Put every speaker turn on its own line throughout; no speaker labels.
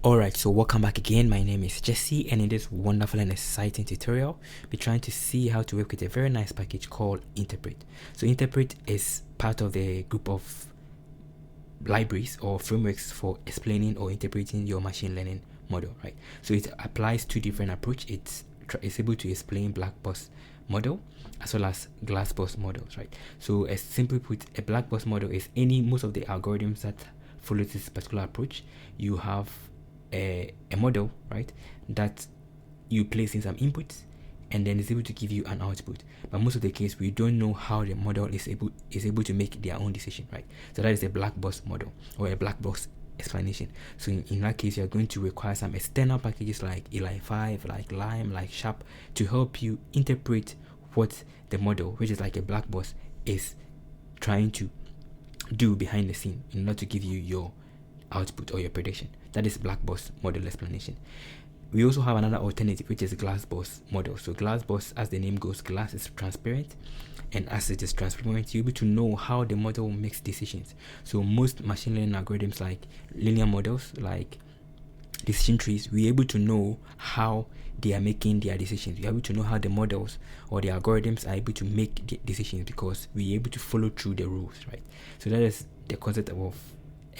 Alright, so welcome back again. My name is Jesse, and in this wonderful and exciting tutorial, we're trying to see how to work with a very nice package called Interpret. So Interpret is part of the group of libraries or frameworks for explaining or interpreting your machine learning model, right? So it applies two different approaches. It's able to explain Blackbox model as well as GlassBox models, right? So as simply put, a Blackbox model is most of the algorithms that follow this particular approach. You have a model, right, that you place in some inputs and then it's able to give you an output. But most of the case, we don't know how the model is able to make their own decision, right? So that is a black box model or a black box explanation. So in that case, you're going to require some external packages like Eli5, like Lime, like Sharp to help you interpret what the model, which is like a black box, is trying to do behind the scene in order to give you your output or your prediction. That is Blackbox model explanation. We also have another alternative, which is GlassBox model. So GlassBox, as the name goes, glass is transparent, and as it is transparent, you'll be able to know how the model makes decisions. So most machine learning algorithms, like linear models, like decision trees, we're able to know how they are making their decisions. We're able to know how the models or the algorithms are able to make decisions because we're able to follow through the rules, right? So that is the concept of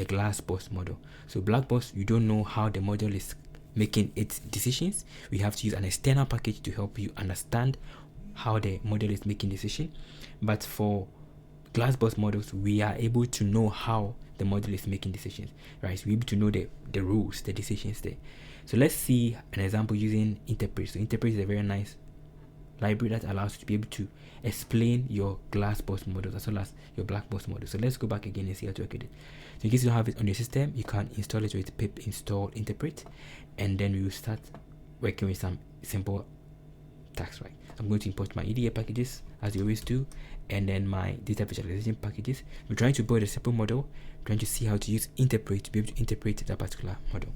a GlassBox model. So Blackbox, you don't know how the model is making its decisions. We have to use an external package to help you understand how the model is making decision. But for GlassBox models, we are able to know how the model is making decisions, right? So we're able to know the rules, the decisions there. So let's see an example using Interpret. So Interpret is a very nice library that allows you to be able to explain your GlassBox models as well as your Blackbox model. So let's go back again and see how to work with it. So in case you don't have it on your system, you can install it with pip install Interpret, and then we will start working with some simple tasks, right? I'm going to import my EDA packages as you always do, and then my data visualization packages. We're trying to build a simple model, trying to see how to use Interpret to be able to interpret that particular model.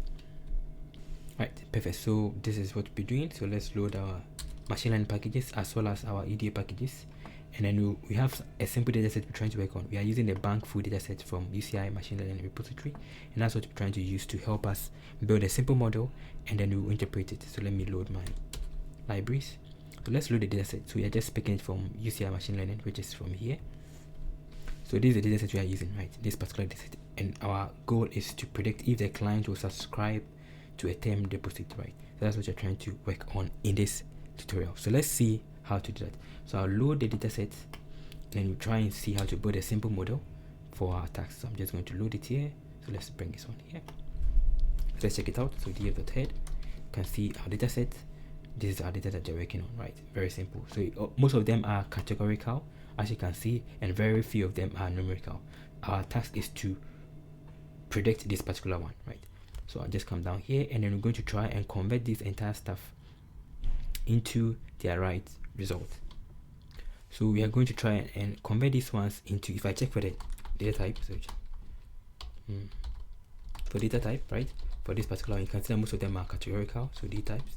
Right, perfect. So this is what we're doing. So let's load our machine learning packages as well as our EDA packages, and then we have a simple data set we're trying to work on. We are using the bank full data set from UCI machine learning repository, and that's what we're trying to use to help us build a simple model, and then we will interpret it. So let me load my libraries. So let's load the data set. So we are just picking it from UCI machine learning, which is from here. So this is the data set we are using, right? This particular data set, and our goal is to predict if the client will subscribe to a term deposit, right? So that's what you're trying to work on in this tutorial. So let's see how to do that. So I'll load the data set, and then we'll try and see how to build a simple model for our task. So I'm just going to load it here. So let's bring this one here. So let's check it out. So df.head, you can see our data set. This is our data that you're working on, right? Very simple. So most of them are categorical, as you can see, and very few of them are numerical. Our task is to predict this particular one, right? So I'll just come down here, and then we're going to try and convert this entire stuff into their right result. So we are going to try and convert these ones into, if I check for the data type, for data type, right? For this particular one, you can see that most of them are categorical, so D types.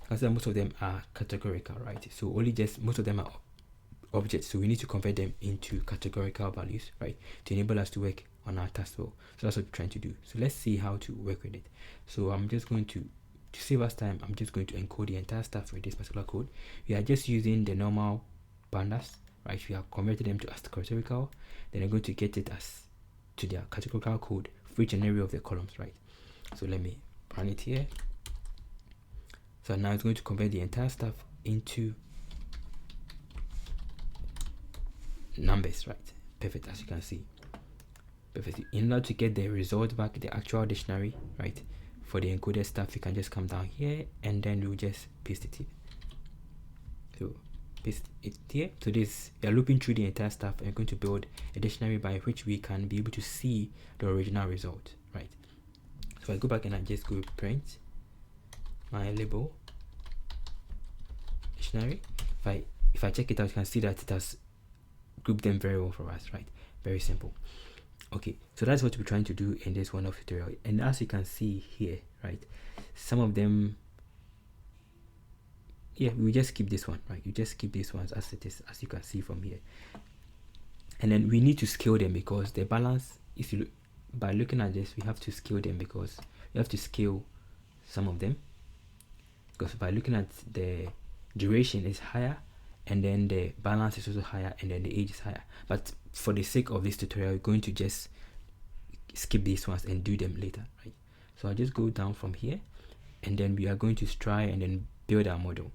You can see that most of them are categorical, right? So most of them are objects, so we need to convert them into categorical values, right, to enable us to work on our task flow. So that's what we're trying to do. So let's see how to work with it. So I'm just going to save us time, I'm just going to encode the entire stuff with this particular code. We are just using the normal pandas, right? We have converted them to as categorical, then I'm going to get it as to their categorical code for each and every of the columns, right? So let me run it here. So now it's going to convert the entire stuff into numbers, right? Perfect, as you can see. Perfect. In order to get the result back, the actual dictionary, right, for the encoded stuff, you can just come down here and then we'll just paste it here. So paste it here. So this, we are looping through the entire stuff and going to build a dictionary by which we can be able to see the original result, right? So I go back and I just go print my label dictionary. If I check it out, you can see that it has grouped them very well for us, right? Very simple. Okay, so that's what we're trying to do in this one-off tutorial. And as you can see here, right, some of them, yeah, we just keep this one, right? You just keep these ones as it is, as you can see from here. And then we need to scale them because the balance, if you look, by looking at this, we have to scale them, because we have to scale some of them, because by looking at the duration is higher, and then the balance is also higher, and then the age is higher. But for the sake of this tutorial, we're going to just skip these ones and do them later, right? So I'll just go down from here, and then we are going to try and then build our model.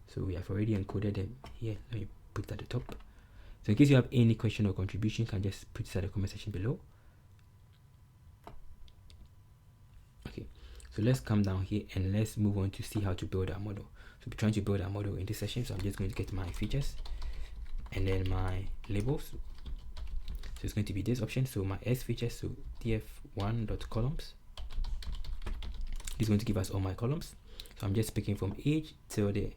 So we have already encoded them here. Let me put it at the top. So in case you have any question or contribution, you can just put it in the comment section below. Okay, so let's come down here and let's move on to see how to build our model. So we're trying to build our model in this session, so I'm just going to get my features and then my labels. So it's going to be this option. So my S features, so df1.columns. This is going to give us all my columns. So I'm just picking from age till the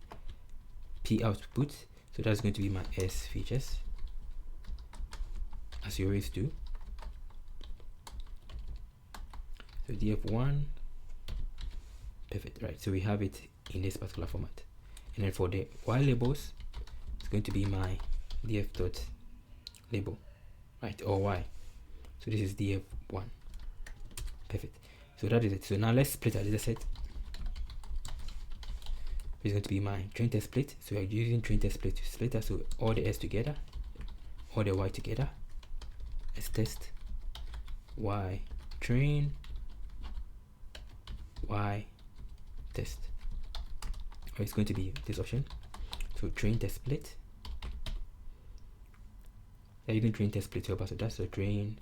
P output. So that's going to be my S features, as you always do. So df1, perfect, right? So we have it in this particular format. And then for the Y labels, it's going to be my df.label, right, or Y. So this is df1, perfect. So that is it. So now let's split our data set. It's going to be my train test split. So we're using train test split to split that. So all the S together, all the Y together, S test, Y train, Y test. Or it's going to be this option. So train test split. You're using train test split to help us with that. So train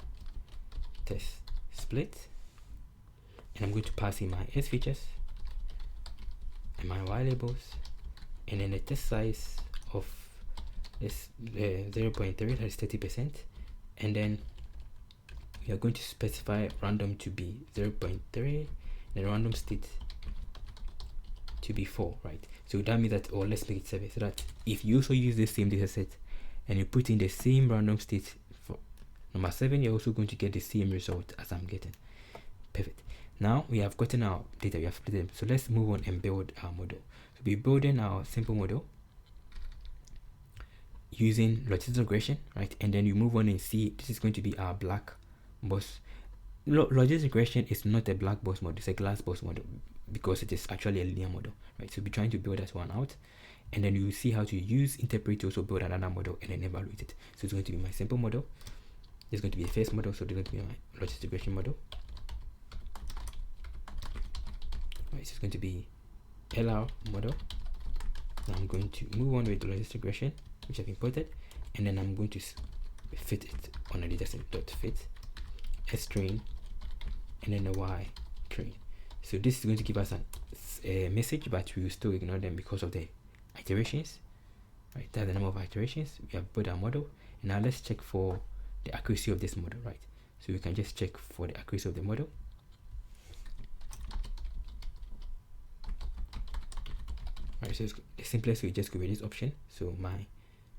test split. And I'm going to pass in my S features and my Y labels, and then the test size of this 0.3, that is 30%, and then we are going to specify random to be 0.3 and random state to be 4, right? So that means that, or let's make it 7, so that if you also use the same data set and you put in the same random state for number 7, you're also going to get the same result as I'm getting. Perfect. Now we have gotten our data, we have split them. So let's move on and build our model. So we're building our simple model using logistic regression, right? And then you move on and see, this is going to be our black box. Logistic regression is not a black box model, it's a GlassBox model, because it is actually a linear model, right? So we're trying to build that one out, and then you will see how to use Interpret to also build another model and then evaluate it. So it's going to be my simple model. It's going to be a first model, so it's going to be my logistic regression model. Right, so it's going to be LR model. Now I'm going to move on with the logistic regression, which I've imported, and then I'm going to fit it on a dataset.fit S train and then a Y train. So this is going to give us a message, but we will still ignore them because of the iterations, right? That's the number of iterations. We have built our model, and now let's check for the accuracy of this model, right? So we can just check for the accuracy of the model. Right, so the simplest way, just go with this option. So my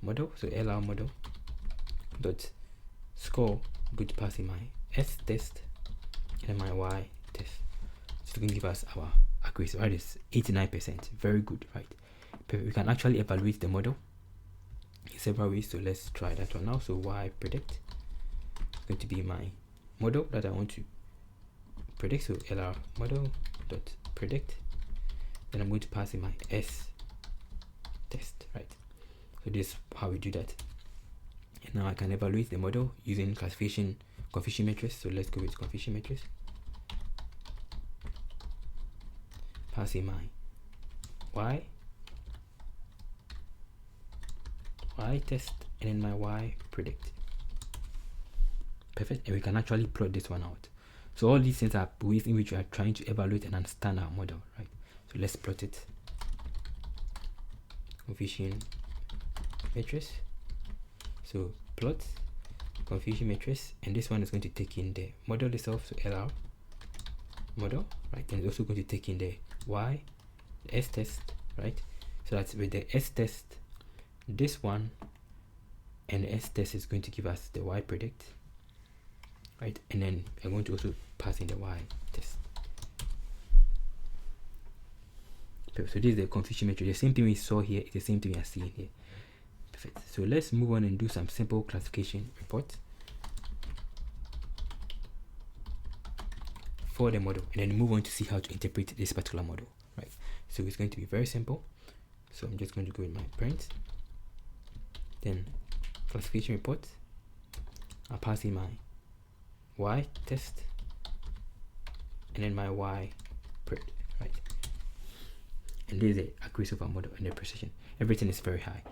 model, so LR model dot score, I'm going to pass in my S test and my Y test. So it's going to give us our accuracy, right? It's 89%, very good, right? But we can actually evaluate the model in several ways. So let's try that one now. So Y predict is going to be my model that I want to predict. So LR model dot predict. Then I'm going to pass in my S test, right? So this is how we do that. And now I can evaluate the model using classification confusion matrix. So let's go with confusion matrix. Pass in my Y test, and then my Y predict. Perfect. And we can actually plot this one out. So all these things are ways in which we are trying to evaluate and understand our model, right? So let's plot it. Confusion matrix. So plot confusion matrix, and this one is going to take in the model itself, so LR model, right? And it's also going to take in the Y, the S test, right? So that's with the S test, this one, and the S test is going to give us the Y predict, right? And then we're going to also pass in the Y test. So this is the confusion matrix. The same thing we saw here is the same thing we are seeing here. Perfect. So let's move on and do some simple classification reports. for the model, and then move on to see how to interpret this particular model, right? So it's going to be very simple. So I'm just going to go in my print, then classification report. I'll pass in my y test, and then my y print, right? And this is the accuracy of our model and the precision. Everything is very high.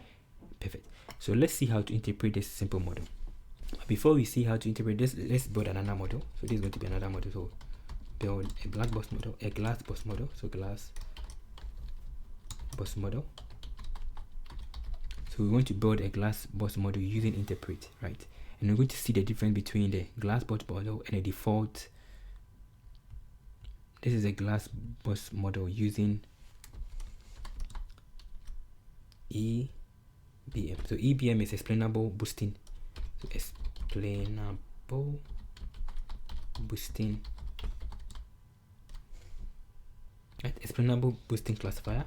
Perfect. So let's see how to interpret this simple model. Before we see how to interpret this, let's build another model. So this is going to be another model. So build a Blackbox model, a GlassBox model. So GlassBox model. So we want to build a GlassBox model using interpret, right? And we're going to see the difference between the GlassBox model and the default. This is a GlassBox model using EBM. So EBM is explainable boosting. So explainable boosting, right? Explainable boosting classifier,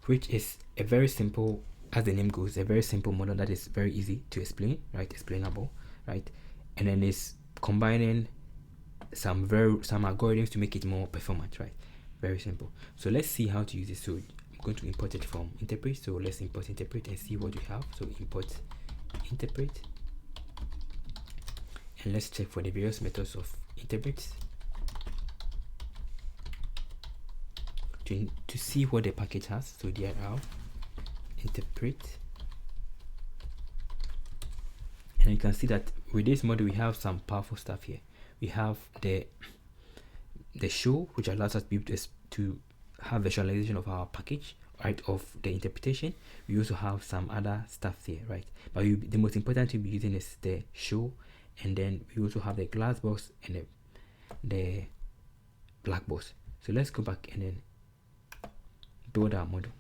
which is a very simple, as the name goes, a very simple model that is very easy to explain, right? Explainable, right? And then it's combining some algorithms to make it more performant, right? Very simple. So let's see how to use it. So I'm going to import it from interpret. So let's import interpret and see what we have. So import interpret, and let's check for the various methods of interpret to see what the package has. So dir interpret, and you can see that with this model we have some powerful stuff here. We have the show, which allows us to be able to have visualization of our package, right, of the interpretation. We also have some other stuff here, right? But the most important to be using is the show, and then we also have the GlassBox and the Blackbox. So let's go back and then build our model.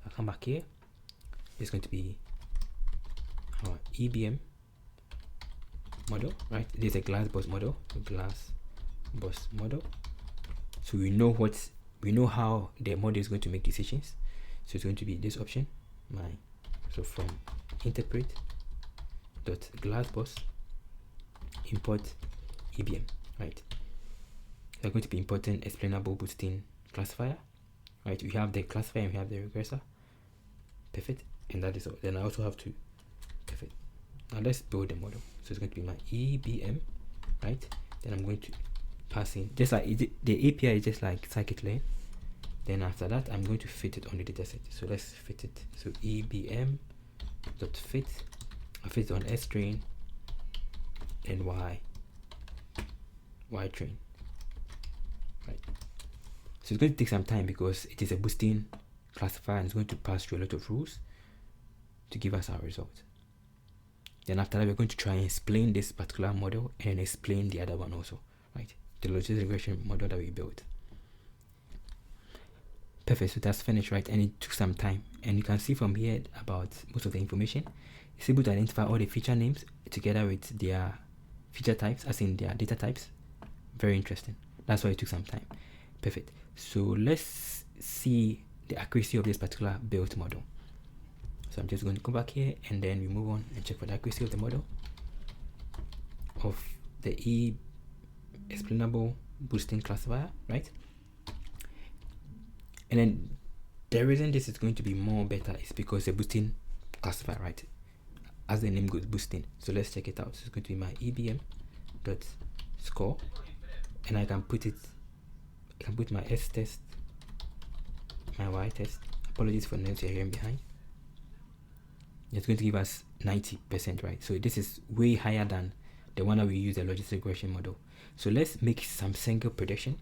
I'll come back here. It's going to be our EBM model, right? This is a GlassBox model, GlassBox model. So we know how the model is going to make decisions. So it's going to be this option, so from interpret.glassbox import EBM, right? We're going to be importing explainable boosting classifier, right? We have the classifier and we have the regressor. Perfect. And that is all. Then I also have to perfect. Now let's build the model. So it's going to be my EBM, right? Then I'm going to pass in, just like the API is just like scikit-learn. Then after that, I'm going to fit it on the dataset. So let's fit it. So EBM.fit. I fit it on S train and Y train. Right. So it's going to take some time because it is a boosting classifier and it's going to pass through a lot of rules to give us our result. Then after that, we're going to try and explain this particular model and explain the other one also, right? The logistic regression model that we built. Perfect. So that's finished, right? And it took some time, and you can see from here about most of the information. It's able to identify all the feature names together with their feature types, as in their data types. Very interesting. That's why it took some time. Perfect. So let's see the accuracy of this particular built model. So I'm just going to go back here, and then we move on and check for the accuracy of the model of the explainable boosting classifier, right? And then the reason this is going to be more better is because the boosting classifier, right? As the name goes, boosting. So let's check it out. So it's going to be my EBM.score, and I can put my S test, my Y test. Apologies for notes you're hearing behind. It's going to give us 90%, right? So this is way higher than the one that we use, the logistic regression model. So let's make some single prediction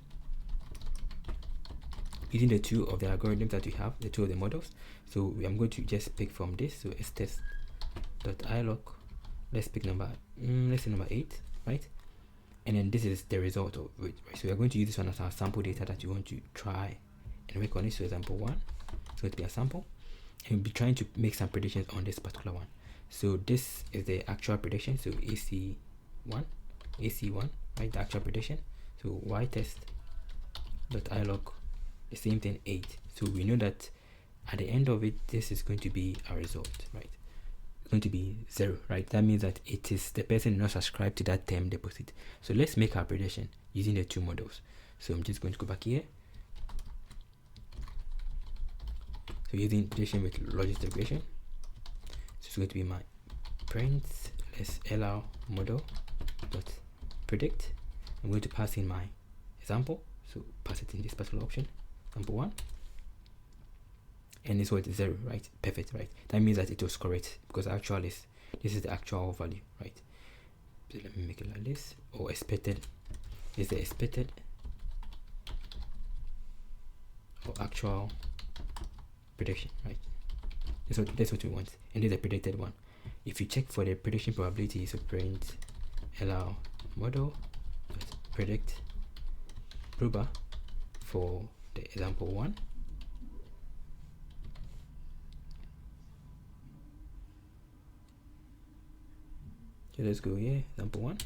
using the two of the algorithms that we have, the two of the models. So I'm going to just pick from this. So stest.ilog. Let's pick let's say number 8, right? And then this is the result of it, right? So we're going to use this one as our sample data that you want to try and work on it. So example 1, it's going to be a sample, and we'll be trying to make some predictions on this particular one. So this is the actual prediction. So AC1, right? The actual prediction. So ytest.ilog, the same thing, 8. So we know that at the end of it, this is going to be our result, right? going to be 0, right? That means that it is the person not subscribed to that term deposit. So let's make our prediction using the two models. So I'm just going to go back here. So using prediction with logistic regression, so it's going to be my print lr model dot predict. I'm going to pass in my example, so pass it in this particular option, example 1, and this was 0, right? Perfect, right? That means that it was correct because actual is, this is the actual value, right? So let me make it like this, or expected is the expected or actual prediction, right? That's what we want, and this is the predicted one. If you check for the prediction probability, so print lr model predict proba for the example 1. So let's go here, example 1.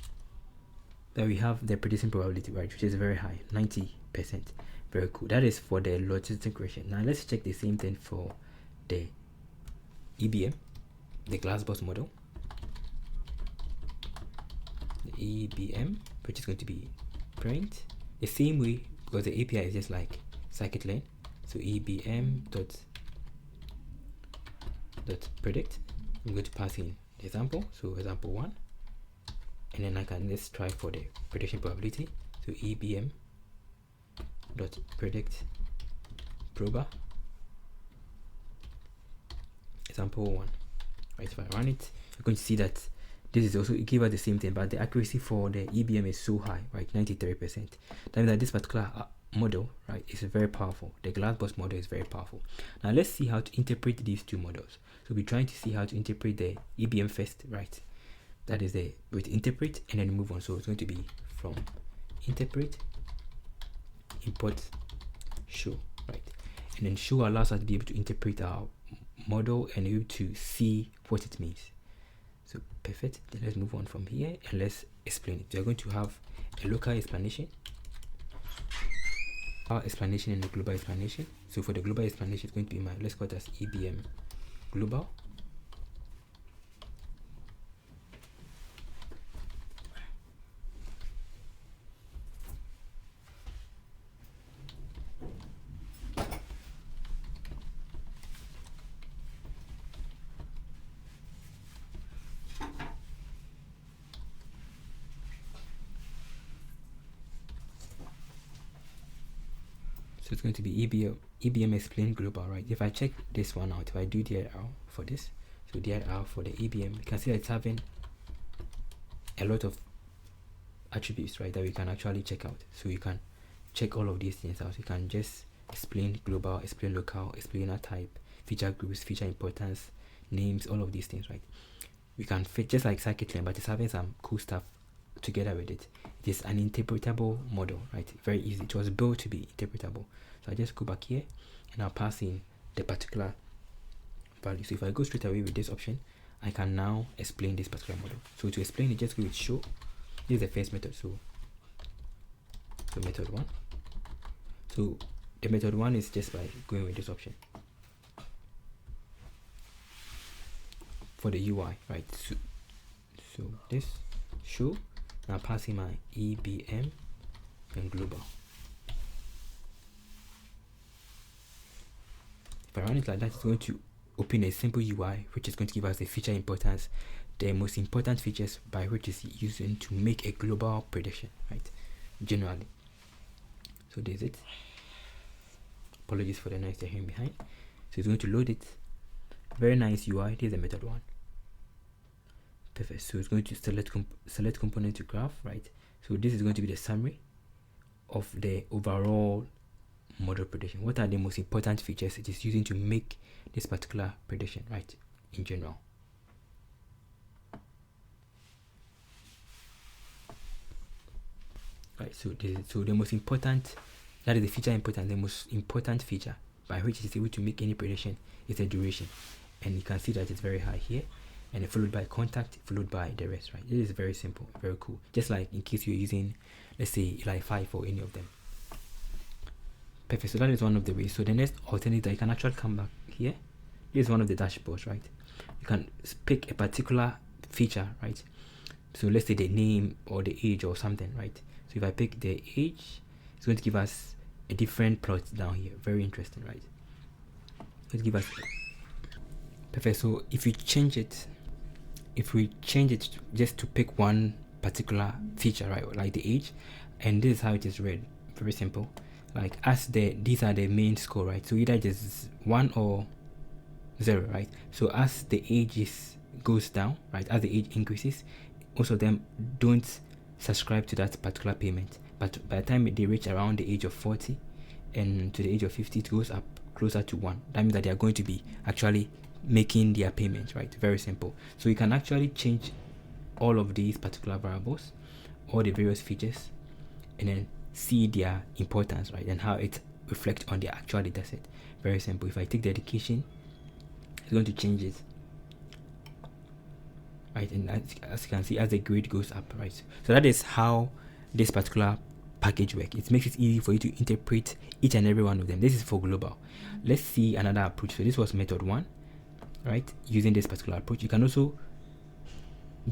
Then we have the prediction probability, right, which is very high, 90%. Very cool. That is for the logistic regression. Now let's check the same thing for the EBM, the GlassBox model, the EBM, which is going to be print the same way because the API is just like scikit-learn. So EBM dot predict. I'm going to pass in the example, so example 1, and then I can let's try for the prediction probability. So EBM dot predict proba example 1, right? If I run it, you're going to see that this is also give us the same thing, but the accuracy for the EBM is so high, right? 93%. That means that this particular model, right, is very powerful. The GlassBox model is very powerful. Now let's see how to interpret these two models. So we're trying to see how to interpret the EBM first, right? That is the with interpret and then move on. So it's going to be from interpret import show, right? And then show allows us to be able to interpret our model and able to see what it means. So perfect. Then let's move on from here and let's explain it. We are going to have a local explanation, our explanation, and a global explanation. So for the global explanation, it's going to be my, let's call it as EBM global. So it's going to be EBM explain global, right? If I check this one out, if I do dir for this, so dir for the EBM, you can see that it's having a lot of attributes, right, that we can actually check out. So you can check all of these things out. You can just explain global, explain local, explainer type, feature groups, feature importance, names, all of these things, right? We can fit just like scikit-learn, but it's having some cool stuff together with it. It is an interpretable model, right? Very easy. It was built to be interpretable. So I just go back here and I'll pass in the particular value. So if I go straight away with this option, I can now explain this particular model. So to explain it, just go with show. This is the first method. So method 1. So the method 1 is just by going with this option for the UI, right? So this show. Now passing my EBM and global. If I run it like that, it's going to open a simple UI, which is going to give us the feature importance, the most important features by which is using to make a global prediction, right? Generally. So there's it. Apologies for the noise you're hearing behind. So it's going to load it. Very nice UI. This is the method 1. Perfect. So it's going to select component to graph, right? So this is going to be the summary of the overall model prediction. What are the most important features it is using to make this particular prediction, right, in general? Right. So the most important, that is the feature important. The most important feature by which it is able to make any prediction is the duration, and you can see that it's very high here. And followed by contact, followed by the rest, right? It is very simple, very cool. Just like in case you're using, let's say, like 5 or any of them. Perfect. So that is one of the ways. So the next alternative, you can actually come back here. This is one of the dashboards, right? You can pick a particular feature, right? So let's say the name or the age or something, right? So if I pick the age, it's going to give us a different plot down here. Very interesting, right? Let's give us perfect. So if we change it just to pick one particular feature, right, like the age, and this is how it is read. Very simple. Like as these are the main score, right? So either just 1 or 0, right? So as the age goes down, right, as the age increases, most of them don't subscribe to that particular payment, but by the time they reach around the age of 40 and to the age of 50, it goes up closer to 1. That means that they are going to be actually making their payment, right? Very simple. So you can actually change all of these particular variables, all the various features, and then see their importance, right, and how it reflects on the actual data set. Very simple. If I take the education, it's going to change it, right? And as you can see, as the grade goes up, right? So that is how this particular package works. It makes it easy for you to interpret each and every one of them. This is for global. Let's see another approach. So this was method 1, right? Using this particular approach, you can also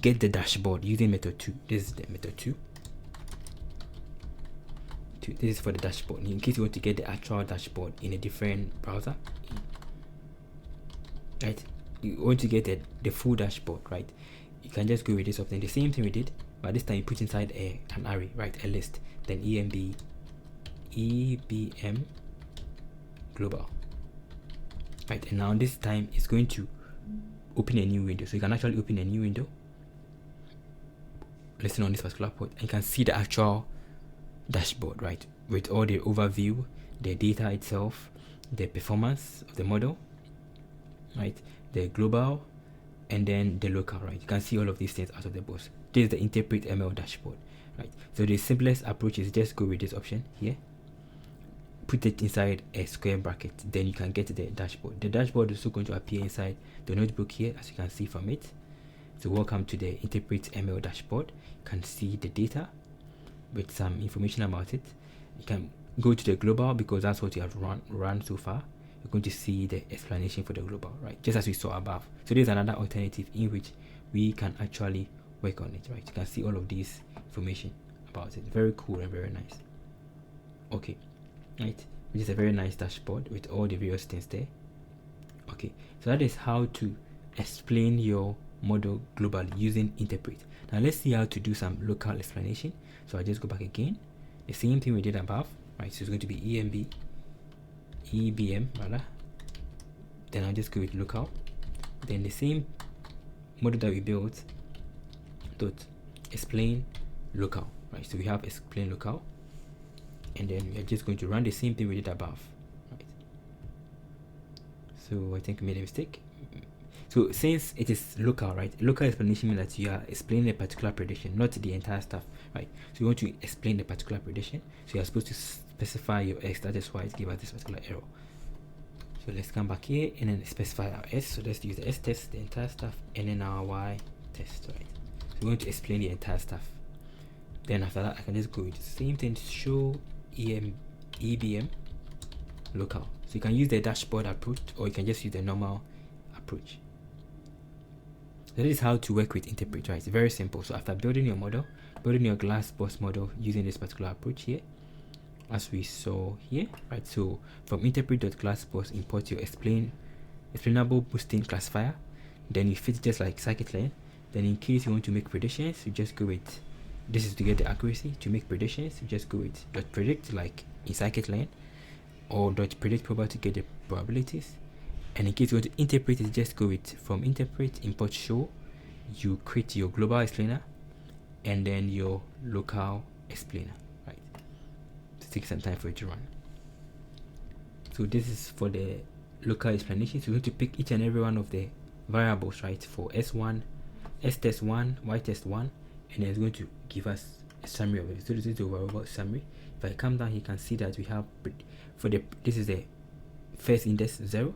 get the dashboard using method 2. This is the method 2. This is for the dashboard in case you want to get the actual dashboard in a different browser, right? You want to get the full dashboard, right? You can just go with this option, the same thing we did, but this time you put inside an array, right? A list, then EBM global, right? And now this time it's going to open a new window. So you can actually open a new window, listen on this particular port, and you can see the actual dashboard, right, with all the overview, the data itself, the performance of the model, right, the global, and then the local, right? You can see all of these things out of the box. This is the InterpretML dashboard, right? So the simplest approach is just go with this option here, put it inside a square bracket, then you can get the dashboard. The dashboard is also going to appear inside the notebook here, as you can see from it. So welcome to the InterpretML dashboard. You can see the data with some information about it. You can go to the global because that's what you have run so far. You're going to see the explanation for the global, right, just as we saw above. So there's another alternative in which we can actually work on it, right? You can see all of this information about it. Very cool and very nice. Okay, right, which is a very nice dashboard with all the various things there. Okay, so that is how to explain your model globally using Interpret. Now let's see how to do some local explanation. So I just go back again, the same thing we did above, right? So it's going to be EBM rather. Then I'll just go with local. Then the same model that we built, dot explain local, right? So we have explain local, and then we are just going to run the same thing we did above, right? So I think we made a mistake. So since it is local, right, local explanation means that you are explaining a particular prediction, not the entire stuff, right? So you want to explain the particular prediction, so you are supposed to specify your x. That is why it gives us this particular error. So let's come back here and then specify our s. So let's use the s test, the entire stuff, and then our y test, right? So we're going to explain the entire stuff. Then after that, I can just go with the same thing, show EBM local. So you can use the dashboard approach, or you can just use the normal approach. So this is how to work with Interpret, right? It's very simple. So after building your model, building your GlassBox model using this particular approach here, as we saw here, right? So from interpret.glassbox, import your explainable boosting classifier. Then you fit it just like scikit-learn. Then in case you want to make predictions, you just go with, this is to get the accuracy. To make predictions, you just go with .predict like in scikit-learn, or .predict proba to get the probabilities. And in case you want to interpret it, just go with from interpret, import show, you create your global explainer and then your local explainer, right? To take some time for it to run. So this is for the local explanation. So you're going to pick each and every one of the variables, right? For S1, S test 1, Y test 1, and then it's going to give us a summary of it. So this is the variable summary. If I come down, you can see that we have for the, this is the first index 0.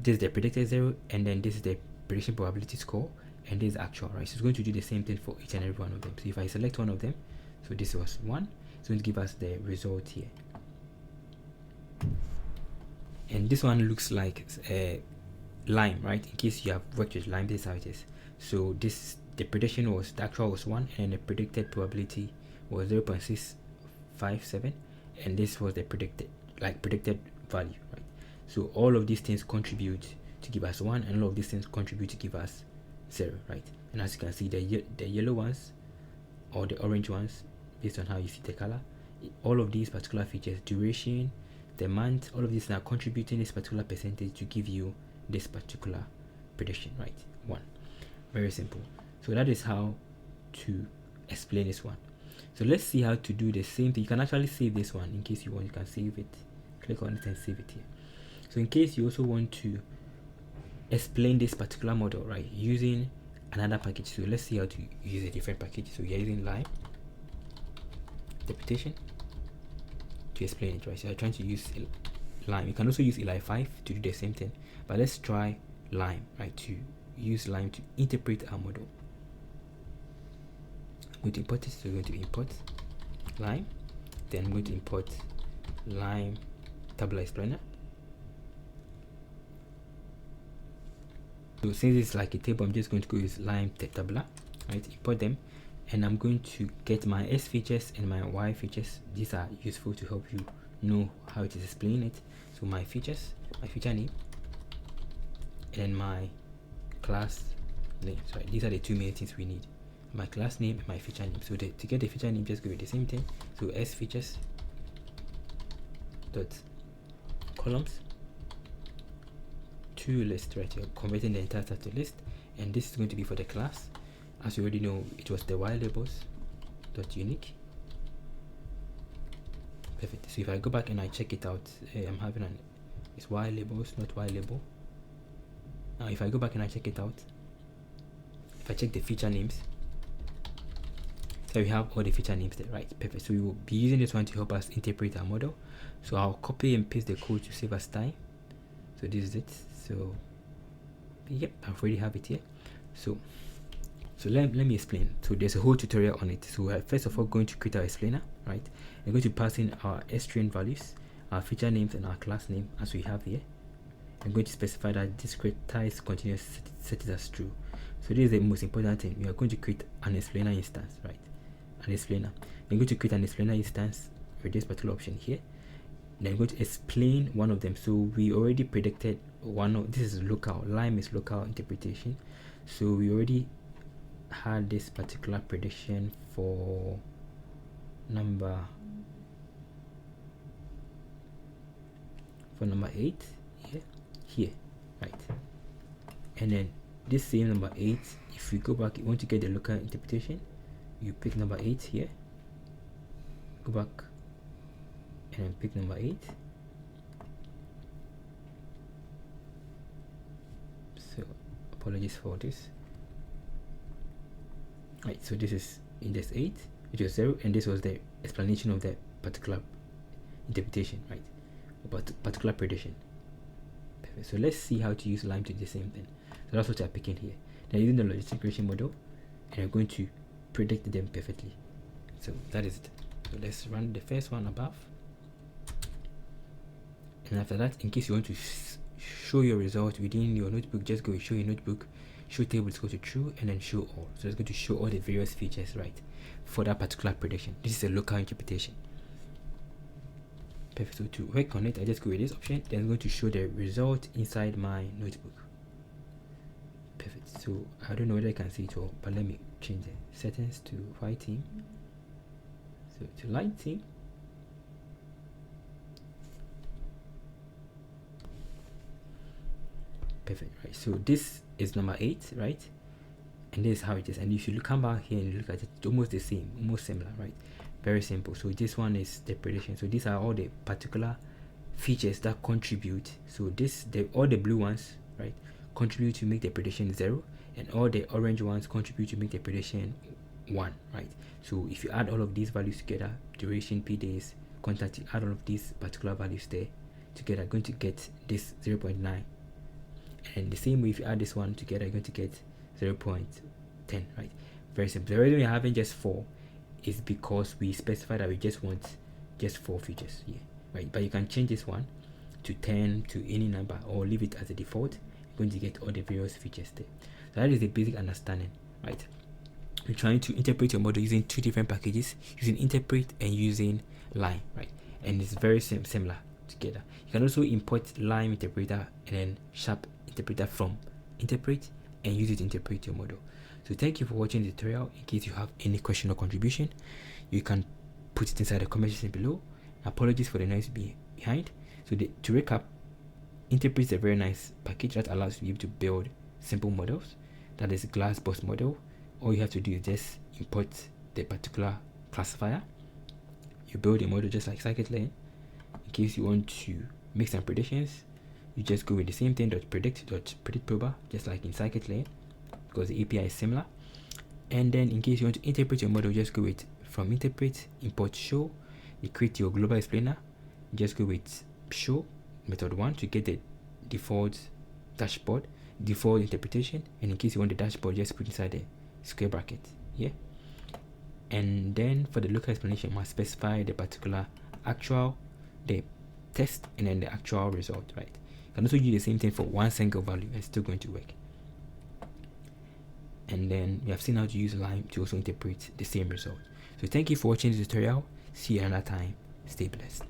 This is the predicted 0, and then this is the prediction probability score, and this is actual, right? So it's going to do the same thing for each and every one of them. So if I select one of them, so this was 1, it's going to give us the result here. And this one looks like lime, right? In case you have worked with lime, this is how it is. So this, the prediction was, the actual was 1, and the predicted probability was 0.657, and this was the predicted value, right? So all of these things contribute to give us 1, and all of these things contribute to give us 0, right? And as you can see, the yellow ones or the orange ones, based on how you see the color, all of these particular features, duration, the month, all of these are contributing this particular percentage to give you this particular prediction, right? 1. Very simple. So that is how to explain this one. So let's see how to do the same thing. You can actually save this one in case you want. You can save it, click on it and save it here. So in case you also want to explain this particular model, right, using another package, so let's see how to use a different package. So you're using lime interpretation to explain it, right? So I'm trying to use lime. You can also use Eli 5 to do the same thing, but let's try lime, right? To use lime to interpret our model. I'm going to import it. So we're going to import lime, then I'm going to import lime tabular explainer. So since it's like a table, I'm just going to go use lime tabular, right? Import them, and I'm going to get my S features and my Y features. These are useful to help you know how it is explaining it. So my features, my feature name, and my class name. So these are the two main things we need: my class name and my feature name. So to get the feature name, just go with the same thing. So S features dot columns to list, right? You're converting the entire set to list, and this is going to be for the class. As you already know, it was the Y labels dot unique. Perfect. So if I go back and I check it out, I'm having it's Y labels, not Y label. Now if I go back and I check it out, if I check the feature names, so we have all the feature names there, right? Perfect. So we will be using this one to help us interpret our model. So I'll copy and paste the code to save us time. So this is it. So yep, I already have it here. So let me explain. So there's a whole tutorial on it. So first of all, going to create our explainer, right? We're going to pass in our string values, our feature names, and our class name as we have here. I'm going to specify that discretized continuous set it as true. So this is the most important thing. We are going to create an explainer instance, right? An explainer. We're going to create an explainer instance with this particular option here. Then I'm going to explain one of them. So we already predicted one of this is local. Lime is local interpretation. So we already had this particular prediction for number 8 here, right? And then this same number 8, if we go back, you want to get the local interpretation, you pick number 8 here, go back and then pick number 8. So apologies for this. Right, so this is index 8, which was 0, and this was the explanation of the particular interpretation, right? But particular prediction. Perfect. So let's see how to use lime to do the same thing. So that's what I'm picking here. Then using the logistic regression model, and I'm going to predict them perfectly. So that is it. So let's run the first one above, and after that, in case you want to show your result within your notebook, just go show your notebook, show tables, go to true, and then show all. So it's going to show all the various features, right, for that particular prediction. This is a local interpretation. Perfect. So to work on it, I just go with this option, then I'm going to show the result inside my notebook. Perfect. So I don't know whether I can see it all, but let me change the settings to white theme. So to light theme. Perfect. Right. So this is number 8, right? And this is how it is. And if you come back here and look at it, it's almost the same, almost similar, right? Very simple. So this one is the prediction. So these are all the particular features that contribute. So all the blue ones, right, contribute to make the prediction 0, and all the orange ones contribute to make the prediction 1, right? So if you add all of these values together, duration, p days, contact, you add all of these particular values there together, going to get this 0.9. And the same way, if you add this one together, you're going to get 0.10, right? Very simple. The reason we're having just 4 is because we specify that we just want just 4 features here, right? But you can change this one to 10 to any number, or leave it as a default. You're going to get all the various features there. So that is the basic understanding, right? We're trying to interpret your model using two different packages, using interpret and using Lime, right? And it's very similar together. You can also import Lime interpreter and then Sharp interpreter from interpret and use it to interpret your model. So thank you for watching the tutorial. In case you have any question or contribution, you can put it inside the comment section below. Apologies for the noise behind. So to recap, interpret is a very nice package that allows you to be able to build simple models. That is GlassBox model. All you have to do is just import the particular classifier. You build a model just like scikit-learn. In case you want to make some predictions, you just go with the same thing, .predict prober, just like in scikit-learn, because the API is similar. And then in case you want to interpret your model, just go with from interpret, import show. You create your global explainer. You just go with show method 1 to get the default dashboard, default interpretation. And in case you want the dashboard, just put inside the square bracket here. And then for the local explanation, you must specify the particular the test and then the actual result, right? You can also use the same thing for one single value and it's still going to work. And then we have seen how to use Lime to also interpret the same result. So thank you for watching this tutorial. See you another time. Stay blessed.